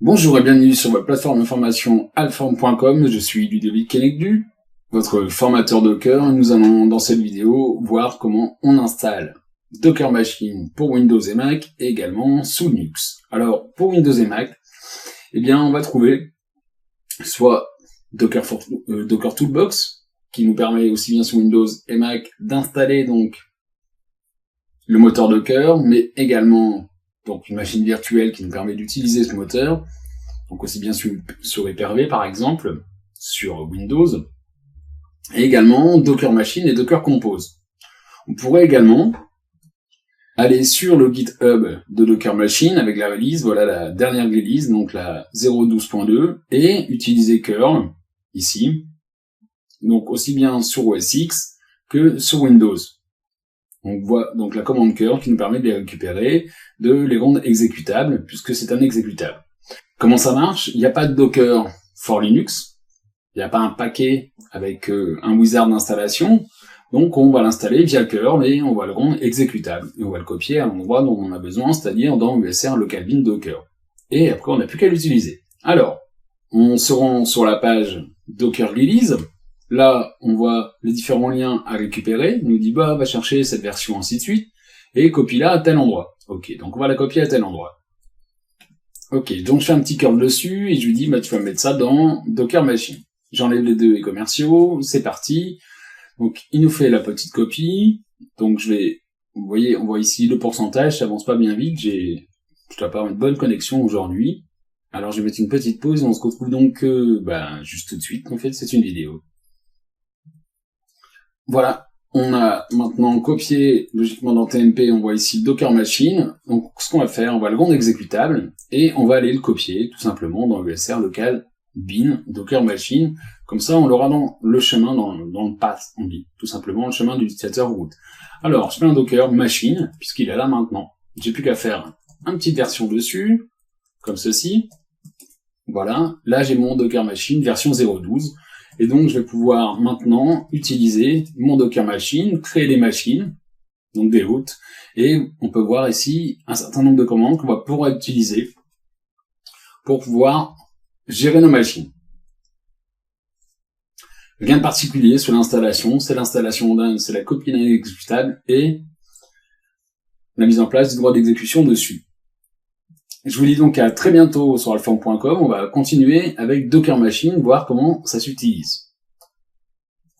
Bonjour et bienvenue sur votre plateforme d'information alform.com, je suis Ludovic Kenegdu, votre formateur Docker, et nous allons dans cette vidéo voir comment on installe Docker Machine pour Windows et Mac, et également sous Linux. Alors, pour Windows et Mac, eh bien, on va trouver soit Docker Toolbox, qui nous permet aussi bien sur Windows et Mac d'installer donc le moteur Docker, mais également donc une machine virtuelle qui nous permet d'utiliser ce moteur, donc aussi bien sur Hyper-V par exemple, sur Windows, et également Docker Machine et Docker Compose. On pourrait également aller sur le GitHub de Docker Machine avec la release, voilà la dernière release, donc la 0.12.2, et utiliser curl, ici, donc aussi bien sur OS X que sur Windows. On voit donc la commande curl qui nous permet de les récupérer, de les rendre exécutables, puisque c'est un exécutable. Comment ça marche? Il n'y a pas de Docker for Linux, il n'y a pas un paquet avec un wizard d'installation, donc on va l'installer via curl et on va le rendre exécutable. Et on va le copier à l'endroit dont on a besoin, c'est-à-dire dans usr local bin docker. Et après on n'a plus qu'à l'utiliser. Alors, on se rend sur la page Docker Release. Là, on voit les différents liens à récupérer. Il nous dit, va chercher cette version, ainsi de suite, et copie-la à tel endroit. Ok, donc on va la copier à tel endroit. Ok, donc je fais un petit curl dessus, et je lui dis, tu vas mettre ça dans Docker Machine. J'enlève les deux et commerciaux, c'est parti. Donc, il nous fait la petite copie. Donc, vous voyez, on voit ici le pourcentage, ça avance pas bien vite, je dois pas avoir une bonne connexion aujourd'hui. Alors, je vais mettre une petite pause, on se retrouve donc, juste tout de suite, en fait, c'est une vidéo. Voilà, on a maintenant copié logiquement dans TMP, on voit ici Docker Machine. Donc ce qu'on va faire, on va le rendre exécutable et on va aller le copier tout simplement dans usr local bin Docker Machine. Comme ça, on l'aura dans le chemin, dans le path, on dit tout simplement le chemin de l'utilisateur root. Alors, je fais un Docker Machine puisqu'il est là maintenant. J'ai plus qu'à faire une petite version dessus, comme ceci. Voilà, là j'ai mon Docker Machine version 0.12. Et donc, je vais pouvoir maintenant utiliser mon Docker Machine, créer des machines, donc des hôtes, et on peut voir ici un certain nombre de commandes qu'on va pouvoir utiliser pour pouvoir gérer nos machines. Rien de particulier sur l'installation, c'est la copie d'un exécutable et la mise en place du droit d'exécution dessus. Je vous dis donc à très bientôt sur alform.com, on va continuer avec Docker Machine, voir comment ça s'utilise.